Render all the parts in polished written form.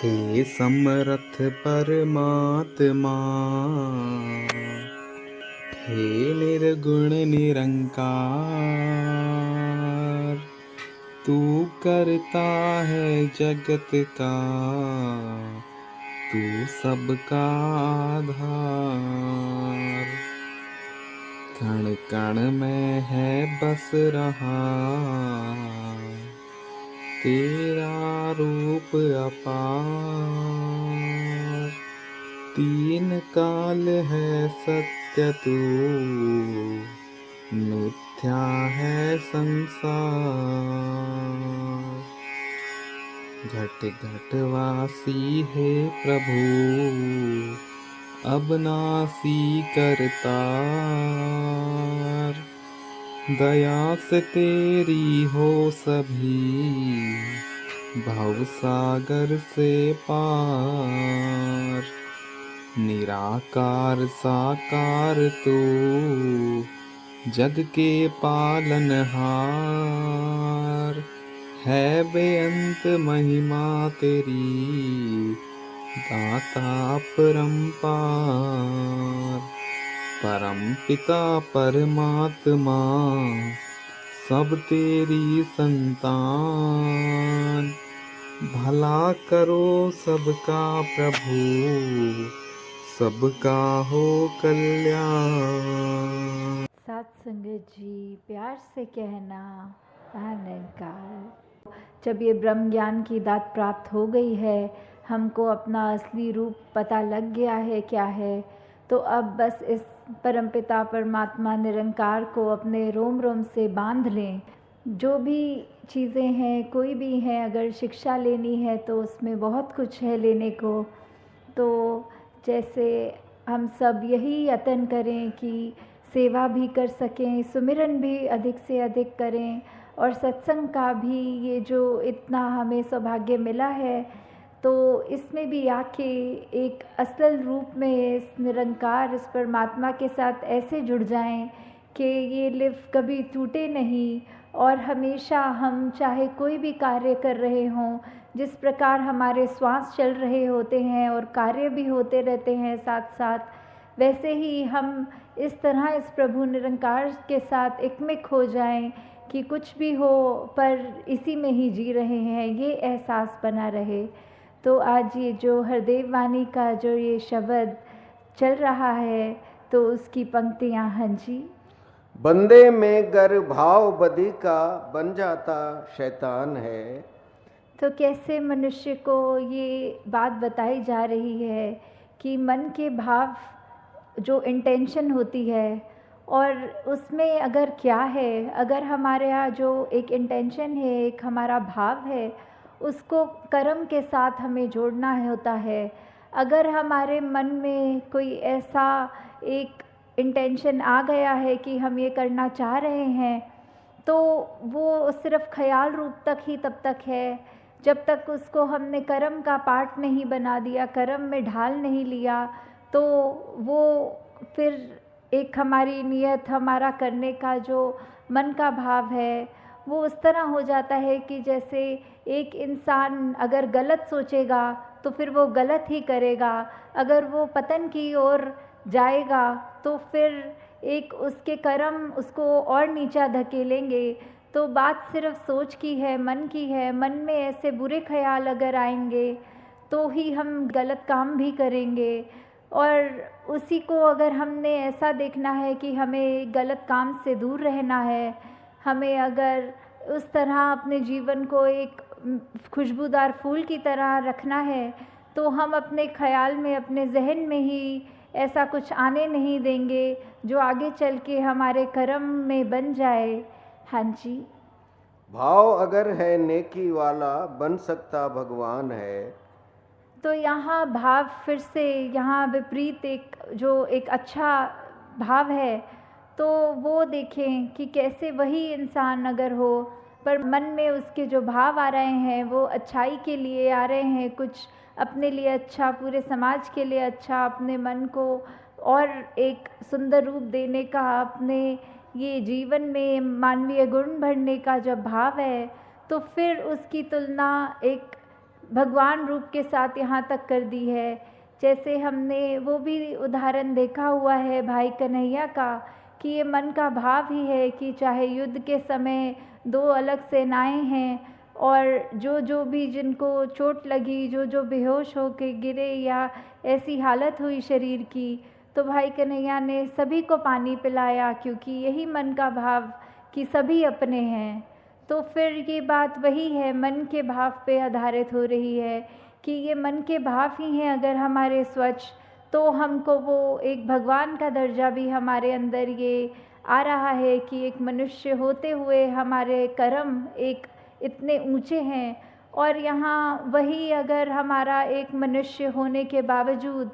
हे समरथ परमात्मा, हे निर्गुण निरंकार, तू करता है जगत का, तू सबका आधार। कण कण में है बस रहा तेरा रूप अपार। तीन काल है सत्य तू, मिथ्या है संसार। घट घट वासी है प्रभु, अबनासी करतार। दया से तेरी हो सभी, भवसागर से पार। निराकार साकार तू, जग के पालनहार। है बेअंत महिमा तेरी, दाता अपरंपार। परम पिता परमात्मा, सब तेरी संतान। भला करो सबका प्रभु, सबका हो कल्याण। साथ संगत जी, प्यार से कहना अहंकार। जब ये ब्रह्म ज्ञान की दात प्राप्त हो गई है, हमको अपना असली रूप पता लग गया है क्या है, तो अब बस इस परमपिता परमात्मा निरंकार को अपने रोम रोम से बांध लें। जो भी चीज़ें हैं, कोई भी हैं, अगर शिक्षा लेनी है तो उसमें बहुत कुछ है लेने को। तो जैसे हम सब यही यत्न करें कि सेवा भी कर सकें, सुमिरन भी अधिक से अधिक करें, और सत्संग का भी ये जो इतना हमें सौभाग्य मिला है, तो इसमें भी आके एक असल रूप में इस निरंकार, इस परमात्मा के साथ ऐसे जुड़ जाएं कि ये लिव कभी टूटे नहीं। और हमेशा हम चाहे कोई भी कार्य कर रहे हों, जिस प्रकार हमारे श्वास चल रहे होते हैं और कार्य भी होते रहते हैं साथ साथ, वैसे ही हम इस तरह इस प्रभु निरंकार के साथ एकमिक हो जाएं कि कुछ भी हो पर इसी में ही जी रहे हैं, ये एहसास बना रहे। तो आज ये जो हरदेव वाणी का जो ये शब्द चल रहा है, तो उसकी पंक्तियाँ। हाँ जी। बंदे में गर भाव बदी का, बन जाता शैतान है। तो कैसे मनुष्य को ये बात बताई जा रही है कि मन के भाव, जो इंटेंशन होती है, और उसमें अगर क्या है, अगर हमारे यहाँ जो एक इंटेंशन है, एक हमारा भाव है, उसको कर्म के साथ हमें जोड़ना होता है। अगर हमारे मन में कोई ऐसा एक इंटेंशन आ गया है कि हम ये करना चाह रहे हैं, तो वो सिर्फ ख्याल रूप तक ही तब तक है जब तक उसको हमने कर्म का पार्ट नहीं बना दिया, कर्म में ढाल नहीं लिया, तो वो फिर एक हमारी नियत, हमारा करने का जो मन का भाव है, वो उस तरह हो जाता है कि जैसे एक इंसान अगर गलत सोचेगा तो फिर वो गलत ही करेगा, अगर वो पतन की ओर जाएगा तो फिर एक उसके कर्म उसको और नीचा धकेलेंगे। तो बात सिर्फ सोच की है, मन की है। मन में ऐसे बुरे ख्याल अगर आएंगे तो ही हम गलत काम भी करेंगे, और उसी को अगर हमने ऐसा देखना है कि हमें गलत काम से दूर रहना है, हमें अगर उस तरह अपने जीवन को एक खुशबूदार फूल की तरह रखना है, तो हम अपने ख्याल में, अपने जहन में ही ऐसा कुछ आने नहीं देंगे जो आगे चल के हमारे कर्म में बन जाए। हाँ जी। भाव अगर है नेकी वाला, बन सकता भगवान है। तो यहाँ भाव फिर से यहाँ विपरीत एक जो एक अच्छा भाव है, तो वो देखें कि कैसे वही इंसान अगर हो पर मन में उसके जो भाव आ रहे हैं वो अच्छाई के लिए आ रहे हैं, कुछ अपने लिए अच्छा, पूरे समाज के लिए अच्छा, अपने मन को और एक सुंदर रूप देने का, अपने ये जीवन में मानवीय गुण भरने का जब भाव है, तो फिर उसकी तुलना एक भगवान रूप के साथ यहाँ तक कर दी है। जैसे हमने वो भी उदाहरण देखा हुआ है भाई कन्हैया का, कि ये मन का भाव ही है कि चाहे युद्ध के समय दो अलग सेनाएं हैं और जो भी जिनको चोट लगी, जो बेहोश होके गिरे या ऐसी हालत हुई शरीर की, तो भाई कन्हैया ने सभी को पानी पिलाया, क्योंकि यही मन का भाव कि सभी अपने हैं। तो फिर ये बात वही है, मन के भाव पे आधारित हो रही है कि ये मन के भाव ही हैं अगर हमारे स्वच्छ, तो हमको वो एक भगवान का दर्जा भी हमारे अंदर ये आ रहा है कि एक मनुष्य होते हुए हमारे कर्म एक इतने ऊंचे हैं। और यहाँ वही अगर हमारा एक मनुष्य होने के बावजूद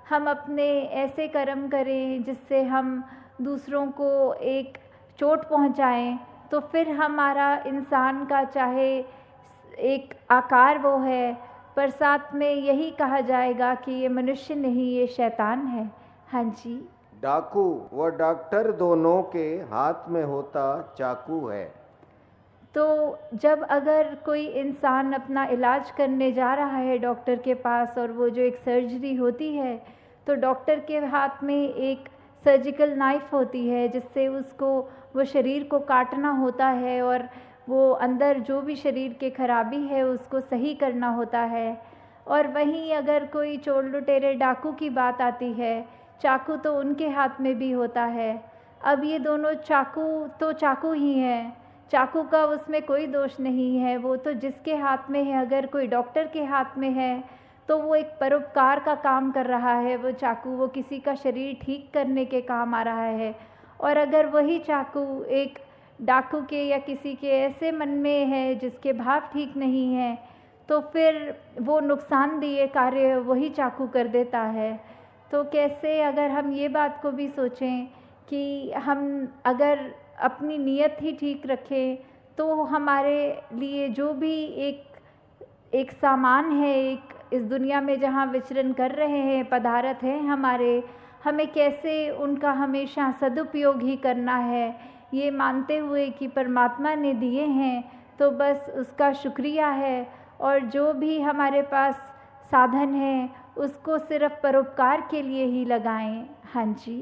हम अपने ऐसे कर्म करें जिससे हम दूसरों को एक चोट पहुँचाएं, तो फिर हमारा इंसान का चाहे एक आकार वो है, पर साथ में यही कहा जाएगा कि ये मनुष्य नहीं, ये शैतान है। हाँ जी। डाकू व डॉक्टर दोनों के हाथ में होता चाकू है। तो जब अगर कोई इंसान अपना इलाज करने जा रहा है डॉक्टर के पास, और वो जो एक सर्जरी होती है, तो डॉक्टर के हाथ में एक सर्जिकल नाइफ होती है जिससे उसको वो शरीर को काटना होता है और वो अंदर जो भी शरीर के खराबी है उसको सही करना होता है। और वहीं अगर कोई चोर लुटेरे डाकू की बात आती है, चाकू तो उनके हाथ में भी होता है। अब ये दोनों चाकू तो चाकू ही हैं, चाकू का उसमें कोई दोष नहीं है, वो तो जिसके हाथ में है। अगर कोई डॉक्टर के हाथ में है तो वो एक परोपकार का काम कर रहा है, वो चाकू वो किसी का शरीर ठीक करने के काम आ रहा है। और अगर वही चाकू एक डाकू के या किसी के ऐसे मन में है जिसके भाव ठीक नहीं है, तो फिर वो नुकसानदेह कार्य वही चाकू कर देता है। तो कैसे अगर हम ये बात को भी सोचें कि हम अगर अपनी नीयत ही ठीक रखें, तो हमारे लिए जो भी एक सामान है, एक इस दुनिया में जहाँ विचरण कर रहे हैं, पदार्थ हैं हमारे, हमें कैसे उनका हमेशा सदुपयोग ही करना है, ये मानते हुए कि परमात्मा ने दिए हैं तो बस उसका शुक्रिया है। और जो भी हमारे पास साधन है उसको सिर्फ परोपकार के लिए ही लगाएं। हाँ जी।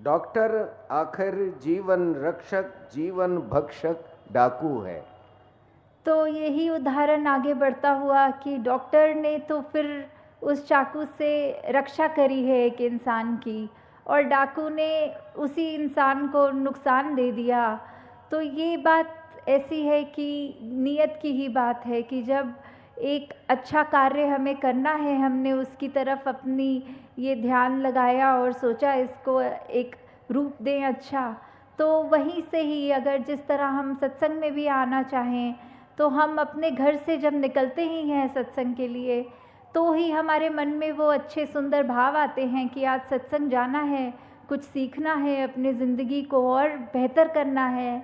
डॉक्टर आखिर जीवन रक्षक जीवन भक्षक डाकू है। तो यही उदाहरण आगे बढ़ता हुआ कि डॉक्टर ने तो फिर उस चाकू से रक्षा करी है एक इंसान की, और डाकू ने उसी इंसान को नुकसान दे दिया। तो ये बात ऐसी है कि नीयत की ही बात है कि जब एक अच्छा कार्य हमें करना है, हमने उसकी तरफ अपनी ये ध्यान लगाया और सोचा इसको एक रूप दें अच्छा, तो वहीं से ही अगर जिस तरह हम सत्संग में भी आना चाहें, तो हम अपने घर से जब निकलते ही हैं सत्संग के लिए, तो ही हमारे मन में वो अच्छे सुंदर भाव आते हैं कि आज सत्संग जाना है, कुछ सीखना है, अपनी ज़िंदगी को और बेहतर करना है।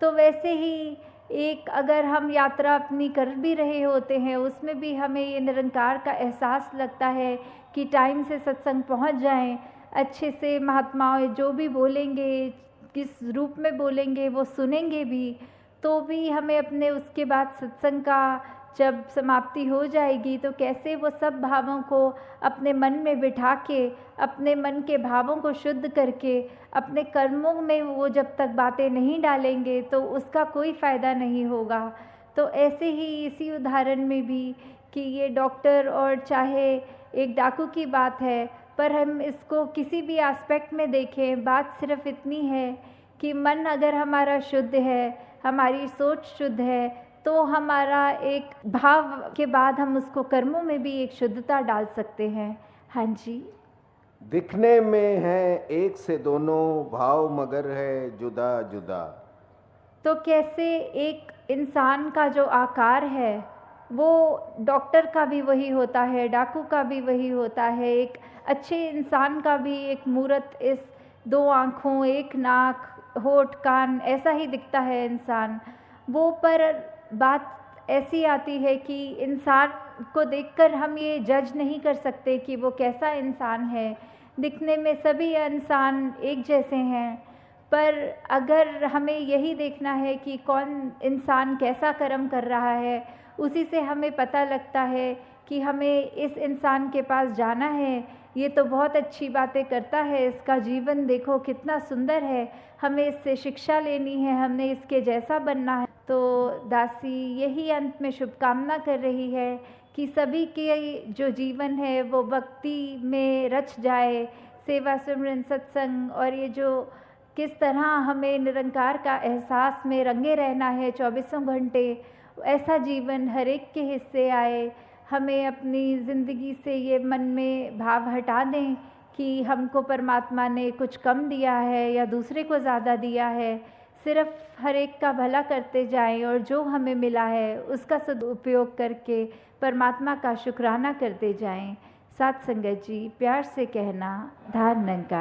तो वैसे ही एक अगर हम यात्रा अपनी कर भी रहे होते हैं, उसमें भी हमें ये निरंकार का एहसास लगता है कि टाइम से सत्संग पहुंच जाएं, अच्छे से महात्माओं जो भी बोलेंगे, किस रूप में बोलेंगे, वो सुनेंगे भी, तो भी हमें अपने उसके बाद सत्संग का जब समाप्ति हो जाएगी तो कैसे वो सब भावों को अपने मन में बिठा के, अपने मन के भावों को शुद्ध करके, अपने कर्मों में वो जब तक बातें नहीं डालेंगे तो उसका कोई फ़ायदा नहीं होगा। तो ऐसे ही इसी उदाहरण में भी कि ये डॉक्टर और चाहे एक डाकू की बात है, पर हम इसको किसी भी एस्पेक्ट में देखें, बात सिर्फ इतनी है कि मन अगर हमारा शुद्ध है, हमारी सोच शुद्ध है, तो हमारा एक भाव के बाद हम उसको कर्मों में भी एक शुद्धता डाल सकते हैं। हाँ जी। दिखने में है एक से दोनों भाव मगर है जुदा जुदा। तो कैसे एक इंसान का जो आकार है वो डॉक्टर का भी वही होता है, डाकू का भी वही होता है, एक अच्छे इंसान का भी एक मूर्त, इस दो आँखों, एक नाक, होठ, कान, ऐसा ही दिखता है इंसान वो। पर बात ऐसी आती है कि इंसान को देखकर हम ये जज नहीं कर सकते कि वो कैसा इंसान है। दिखने में सभी इंसान एक जैसे हैं, पर अगर हमें यही देखना है कि कौन इंसान कैसा कर्म कर रहा है, उसी से हमें पता लगता है कि हमें इस इंसान के पास जाना है, ये तो बहुत अच्छी बातें करता है, इसका जीवन देखो कितना सुंदर है, हमें इससे शिक्षा लेनी है, हमने इसके जैसा बनना है। तो दासी यही अंत में शुभकामना कर रही है कि सभी के जो जीवन है वो भक्ति में रच जाए, सेवा सिमरन सत्संग और ये जो किस तरह हमें निरंकार का एहसास में रंगे रहना है 24 घंटे, ऐसा जीवन हर एक के हिस्से आए। हमें अपनी ज़िंदगी से ये मन में भाव हटा दें कि हमको परमात्मा ने कुछ कम दिया है या दूसरे को ज़्यादा दिया है। सिर्फ हर एक का भला करते जाएं और जो हमें मिला है उसका सदुपयोग करके परमात्मा का शुक्राना करते जाएं। साथ संगत जी, प्यार से कहना, धार निरंकार।